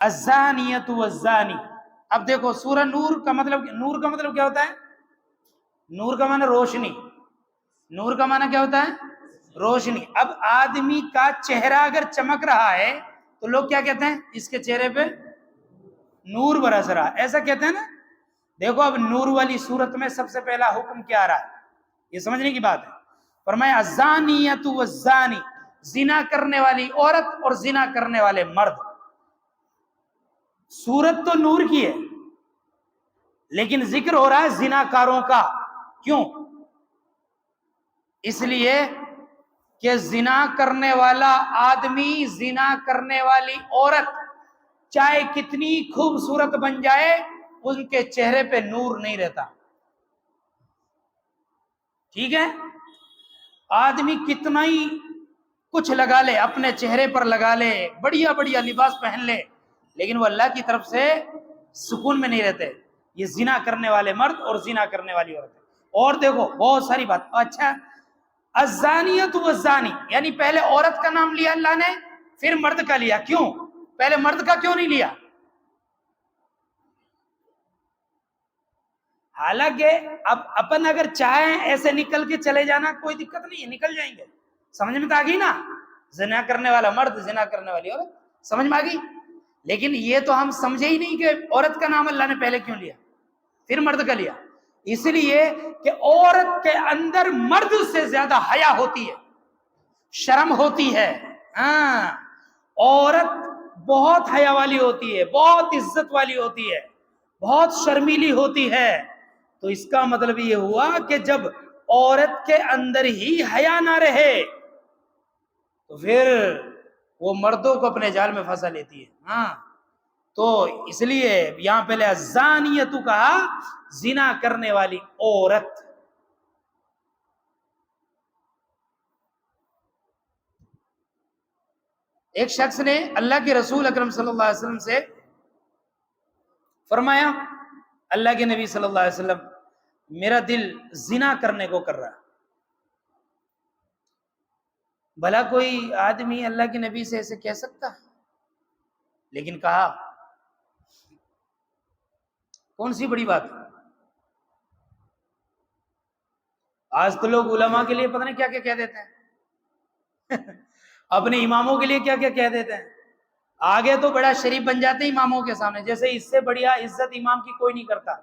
الزانیۃ والزانی. اب دیکھو سورہ نور کا مطلب کیا ہوتا ہے؟ نور کا معنی روشنی. نور کا معنی کیا ہوتا ہے؟ روشنی. اب آدمی کا چہرہ اگر چمک رہا ہے تو لوگ کیا کہتے ہیں؟ اس کے چہرے پہ نور برس رہا، ایسا کہتے ہیں نا. دیکھو اب نور والی صورت میں سب سے پہلا حکم کیا آ رہا ہے، یہ سمجھنے کی بات ہے. فرمایا الزانیۃ والزانی، زنا کرنے والی عورت اور زنا کرنے والے مرد. صورت تو نور کی ہے لیکن ذکر ہو رہا ہے زنا کاروں کا. کیوں؟ اس لیے کہ زنا کرنے والا آدمی، زنا کرنے والی عورت چاہے کتنی خوبصورت بن جائے ان کے چہرے پہ نور نہیں رہتا. ٹھیک ہے؟ آدمی کتنا ہی کچھ لگا لے، اپنے چہرے پر لگا لے، بڑھیا بڑھیا لباس پہن لے، لیکن وہ اللہ کی طرف سے سکون میں نہیں رہتے. یہ زنا کرنے والے مرد اور زنا کرنے والی عورت. اور دیکھو بہت ساری بات. اچھا الزانیۃ والزانی یعنی پہلے عورت کا نام لیا اللہ نے، پھر مرد کا لیا. کیوں؟ پہلے مرد کا کیوں نہیں لیا؟ حالانکہ اب اپن اگر چاہیں ایسے نکل کے چلے جانا کوئی دقت نہیں ہے، نکل جائیں گے. سمجھ میں تو آ گئی نا؟ زنا کرنے والا مرد، زنا کرنے والی عورت، سمجھ میں آ گئی. لیکن یہ تو ہم سمجھے ہی نہیں کہ عورت کا نام اللہ نے پہلے کیوں لیا پھر مرد کا لیا. اس لیے کہ عورت کے اندر مرد سے زیادہ حیا ہوتی ہے، شرم ہوتی ہے. ہاں، عورت بہت حیا والی ہوتی ہے، بہت عزت والی ہوتی ہے، بہت شرمیلی ہوتی ہے. تو اس کا مطلب یہ ہوا کہ جب عورت کے اندر ہی حیا نہ رہے تو پھر وہ مردوں کو اپنے جال میں پھنسا لیتی ہے. ہاں، تو اس لیے یہاں پہلے الزانیۃ کہا، زنا کرنے والی عورت. ایک شخص نے اللہ کے رسول اکرم صلی اللہ علیہ وسلم سے فرمایا، اللہ کے نبی صلی اللہ علیہ وسلم میرا دل زنا کرنے کو کر رہا. بھلا کوئی آدمی اللہ کے نبی سے ایسے کہہ سکتا؟ لیکن کہا. کون سی بڑی بات؟ آج تو لوگ علماء کے لیے پتہ نہیں کیا کیا کہہ دیتے ہیں اپنے اماموں کے لیے کیا کیا کہہ دیتے ہیں. آگے تو بڑا شریف بن جاتے ہیں اماموں کے سامنے، جیسے اس سے بڑھیا عزت امام کی کوئی نہیں کرتا.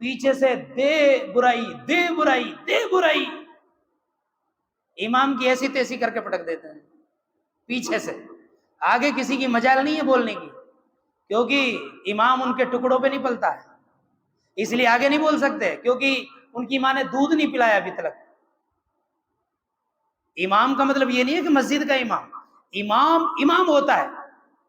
پیچھے سے دے برائی دے برائی دے برائی، امام کی ایسی تیسی کر کے پٹک دیتے ہیں پیچھے سے. آگے کسی کی مجال نہیں ہے بولنے کی، کیونکہ امام ان کے ٹکڑوں پہ نہیں پلتا ہے، اس لیے آگے نہیں بول سکتے، کیونکہ ان کی ماں نے دودھ نہیں پلایا ابھی تک. امام کا مطلب یہ نہیں ہے کہ مسجد کا امام، امام ہوتا ہے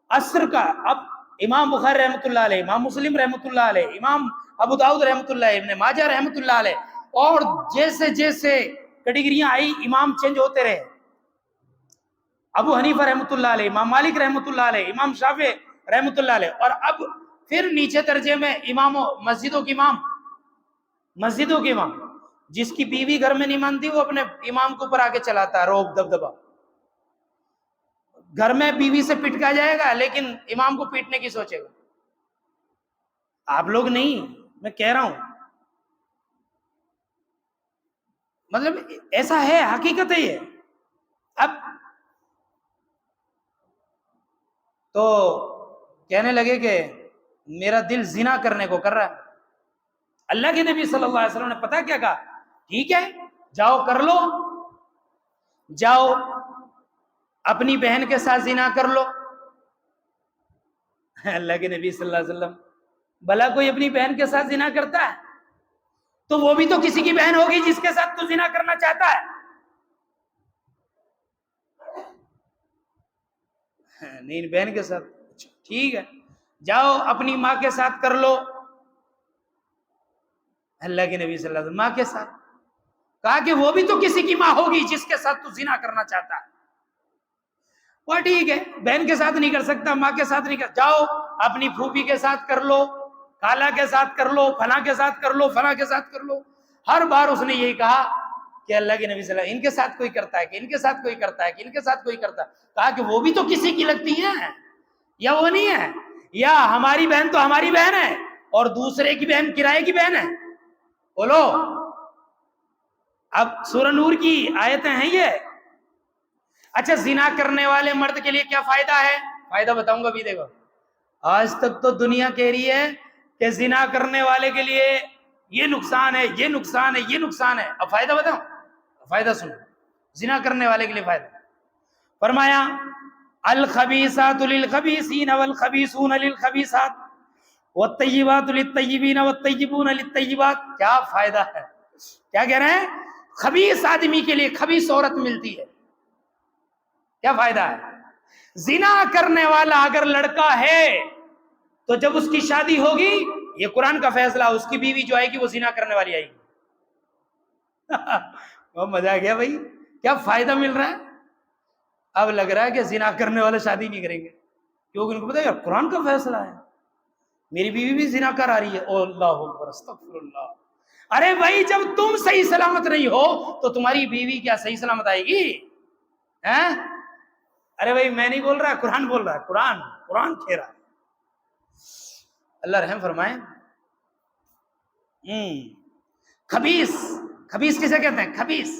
عصر کا. اب امام بخاری رحمۃ اللہ علیہ، امام مسلم رحمۃ اللہ علیہ، امام ابو داؤد رحمۃ اللہ علیہ، ابن ماجہ رحمۃ اللہ علیہ، اور جیسے جیسے کیٹیگریاں آئی امام چینج ہوتے رہے. ابو حنیفہ رحمۃ اللہ علیہ، امام مالک رحمۃ اللہ علیہ، امام شافعی رحمۃ اللہ علیہ، اور اب پھر نیچے درجے میں مسجدوں کے امام. جس کی بیوی گھر میں نہیں مانتی وہ اپنے امام کو اوپر آ کے چلاتا ہے، روب دبدبا. گھر میں بیوی سے پٹکا جائے گا لیکن امام کو پیٹنے کی سوچے گا. آپ لوگ نہیں، میں کہہ رہا ہوں، مطلب ایسا ہے، حقیقت ہے یہ. اب تو کہنے لگے کہ میرا دل زنا کرنے کو کر رہا ہے. اللہ کے نبی صلی اللہ علیہ وسلم نے پتہ کیا کہا؟ ٹھیک ہے جاؤ کر لو، جاؤ اپنی بہن کے ساتھ زنا کر لو. اللہ کے نبی صلی اللہ علیہ وسلم، بھلا کوئی اپنی بہن کے ساتھ زنا کرتا ہے؟ تو وہ بھی تو کسی کی بہن ہوگی جس کے ساتھ تو زنا کرنا چاہتا ہے. نہیں، بہن کے ساتھ. ٹھیک ہے جاؤ اپنی ماں کے ساتھ کر لو. اللہ کے نبی صلی اللہ علیہ وسلم ماں کے ساتھ کہا کہ وہ بھی تو کسی کی ماں ہوگی جس کے ساتھ تو زنا کرنا چاہتا ہے. وہ ٹھیک ہے بہن کے ساتھ نہیں کر سکتا، ماں کے ساتھ نہیں کر، جاؤ اپنی پھوپھی کے ساتھ کر لو، خالہ کے ساتھ کر لو، فلاں کے ساتھ کر لو، فلاں کے ساتھ کر لو. ہر بار اس نے یہی کہا کہ اللہ کے نبی صلی اللہ علیہ وسلم ان کے ساتھ کوئی کرتا ہے کہ ان کے ساتھ کوئی کرتا ہے کہ ان کے ساتھ کوئی کرتا ہے. کہا کہ وہ بھی تو کسی کی لگتی ہیں یا وہ نہیں ہے. یا ہماری بہن تو ہماری بہن ہے اور دوسرے کی بہن کرائے کی بہن ہے؟ بولو. اب سورہ نور کی آیتیں ہیں یہ. اچھا زنا کرنے والے مرد کے لیے کیا فائدہ ہے؟ فائدہ بتاؤں گا. بھی دیکھو آج تک تو دنیا کہہ رہی ہے کہ زنا کرنے والے کے لیے یہ نقصان ہے، یہ نقصان ہے، یہ نقصان ہے. اب فائدہ بتاؤں؟ فائدہ سنو. زنا کرنے والے کے لیے فائدہ فرمایا الخبیثات للخبیثین والخبیثون للخبیثات والطیبات للطیبین والطیبون للطیبات. کیا فائدہ ہے؟ کیا کہہ رہے ہیں؟ خبیث آدمی کے لیے خبیث عورت ملتی ہے. کیا فائدہ ہے؟ زنا کرنے والا اگر لڑکا ہے تو جب اس کی شادی ہوگی، یہ قرآن کا فیصلہ، اس کی بیوی جو آئے گی وہ زنا کرنے والی آئے گی. بہت مزہ آ گیا بھائی. کیا فائدہ مل رہا ہے؟ اب لگ رہا ہے کہ زنا کرنے والے شادی نہیں کریں گے کیونکہ ان کو پتا ہے یار قرآن کا فیصلہ ہے، میری بیوی بھی زنا کر آ رہی ہے. او اللہ اکبر استغفر اللہ. ارے بھائی جب تم صحیح سلامت نہیں ہو تو تمہاری بیوی کیا صحیح سلامت آئے گی؟ ارے بھائی میں نہیں بول رہا، قرآن بول رہا ہے. قرآن کہہ رہا ہے. اللہ رحم فرمائے. خبیث کسے کہتے ہیں؟ خبیث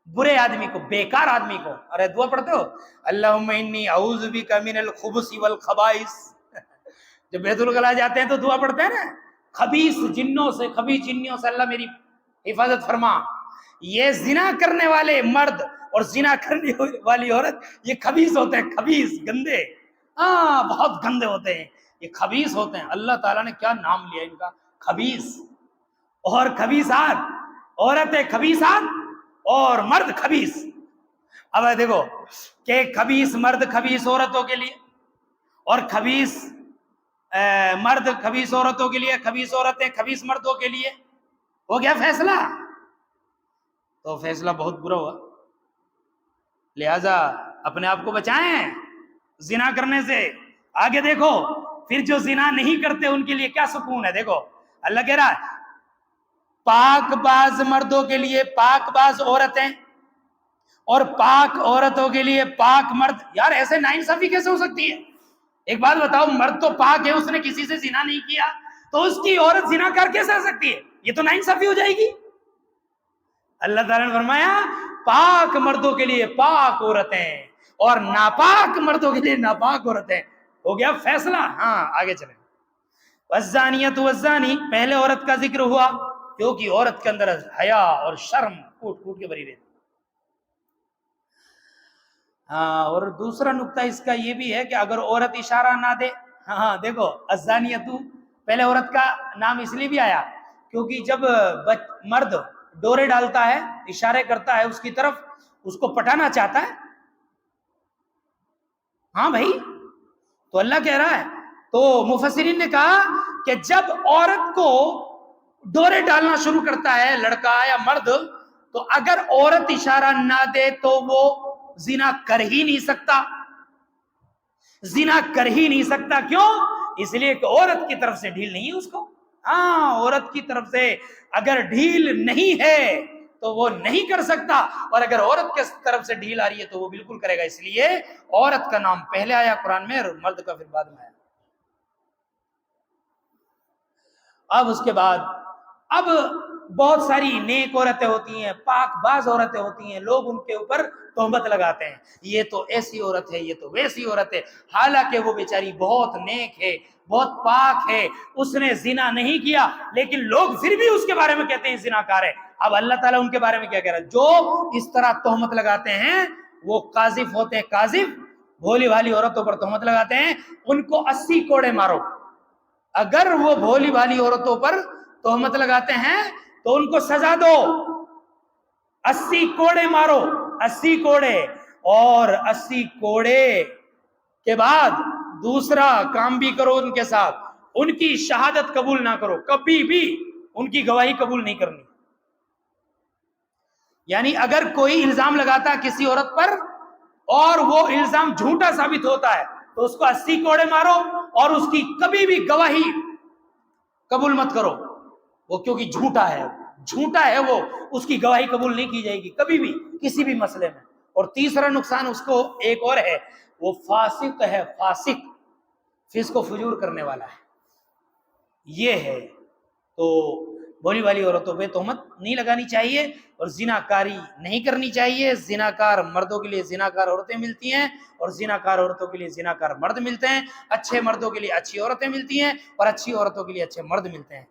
برے آدمی کو، بیکار آدمی کو. ارے دعا پڑھتے ہو اللہم انی اعوذ بک من الخبث والخبائث. جب بیت الخلاء جاتے ہیں تو دعا پڑھتے ہیں نا، خبیث جنوں سے، خبیث جنوں سے اللہ میری حفاظت فرما. یہ زنا کرنے والے مرد اور زنا کرنے والی عورت یہ خبیث ہوتے ہیں، خبیث گندے. بہت گندے ہوتے ہیں یہ، خبیث ہوتے ہیں. اللہ تعالیٰ نے کیا نام لیا ان کا، خبیث. اور خبیثات، عورتیں خبیثات اور مرد خبیث. اب دیکھو کہ خبیث مرد خبیث عورتوں کے لیے اور خبیث مرد خبیث عورتوں کے لیے، خبیث عورتیں خبیث مردوں کے لیے. ہو گیا فیصلہ؟ تو فیصلہ بہت برا ہوا. لہذا اپنے آپ کو بچائیں زنا کرنے سے. آگے دیکھو پھر جو زنا نہیں کرتے ان کے لیے کیا سکون ہے. دیکھو اللہ کہہ رہا ہے پاک باز مردوں کے لیے پاک باز عورتیں اور پاک عورتوں کے لیے پاک مرد. یار ایسے ناانصافی کیسے ہو سکتی ہے؟ ایک بات بتاؤ، مرد تو پاک ہے، اس نے کسی سے زنا نہیں کیا، تو اس کی عورت زنا کر کیسے ہو سکتی ہے؟ یہ تو ناانصافی ہو جائے گی. اللہ تعالیٰ نے فرمایا پاک مردوں کے لیے پاک عورتیں اور ناپاک مردوں کے لیے ناپاک عورتیں. ہو گیا فیصلہ. آگے چلیں. والزانیۃ والزانی، پہلے عورت کا ذکر ہوا کیونکہ عورت کے اندر حیا اور شرم کوٹ کوٹ کے بری رہتی. اور دوسرا نقطہ اس کا یہ بھی ہے کہ اگر عورت اشارہ نہ دے، دیکھو الزانیۃ پہلے عورت کا نام اس لیے بھی آیا کیونکہ جب مرد ڈورے ڈالتا ہے، اشارے کرتا ہے اس کی طرف، اس کو پٹانا چاہتا ہے. بھائی تو اللہ کہہ رہا ہے، تو مفسرین نے کہا کہ جب عورت کو ڈورے ڈالنا شروع کرتا ہے لڑکا یا مرد، تو اگر عورت اشارہ نہ دے تو وہ زنا کر ہی نہیں سکتا. زنا کر ہی نہیں سکتا. کیوں؟ اس لیے کہ عورت کی طرف سے ڈھیل نہیں ہے اس کو. عورت کی طرف سے اگر ڈھیل نہیں ہے تو وہ نہیں کر سکتا، اور اگر عورت کے طرف سے ڈھیل آ رہی ہے تو وہ بالکل کرے گا. اس لیے عورت کا نام پہلے آیا قرآن میں اور مرد کا پھر بعد میں آیا. اب اس کے بعد اب بہت ساری نیک عورتیں ہوتی ہیں، پاک باز عورتیں ہوتی ہیں، لوگ ان کے اوپر تہمت لگاتے ہیں، یہ تو ایسی عورت ہے، یہ تو ویسی عورت ہے، حالانکہ وہ بیچاری بہت نیک ہے، بہت پاک ہے، اس نے زنا نہیں کیا، لیکن لوگ پھر بھی اس کے بارے میں کہتے ہیں زناکار ہے. اب اللہ تعالیٰ ان کے بارے میں کیا کہہ رہا ہے؟ جو اس طرح تہمت لگاتے ہیں وہ قاذف ہوتے ہیں. قاذف بھولی بھالی عورتوں پر تہمت لگاتے ہیں، ان کو 80 کوڑے مارو. اگر وہ بھولی بھالی عورتوں پر تہمت لگاتے ہیں تو ان کو سزا دو، 80 کوڑے مارو. 80 کوڑے، اور 80 کوڑے کے بعد دوسرا کام بھی کرو ان کے ساتھ، ان کی شہادت قبول نہ کرو، کبھی بھی ان کی گواہی قبول نہیں کرنی. یعنی اگر کوئی الزام لگاتا ہے کسی عورت پر اور وہ الزام جھوٹا ثابت ہوتا ہے تو اس کو 80 کوڑے مارو، اور اس کی کبھی بھی گواہی قبول مت کرو. وہ کیونکہ جھوٹا ہے وہ، اس کی گواہی قبول نہیں کی جائے گی کبھی بھی کسی بھی مسئلے میں. اور تیسرا نقصان اس کو ایک اور ہے، وہ فاسق ہے. فاسق فسق و فجور کرنے والا ہے. یہ ہے. تو بولی والی عورتوں پہ تہمت نہیں لگانی چاہیے اور زناکاری نہیں کرنی چاہیے. زناکار مردوں کے لیے زناکار عورتیں ملتی ہیں اور زناکار عورتوں کے لیے زناکار مرد ملتے ہیں. اچھے مردوں کے لیے اچھی عورتیں ملتی ہیں اور اچھی عورتوں کے لیے اچھے مرد ملتے ہیں.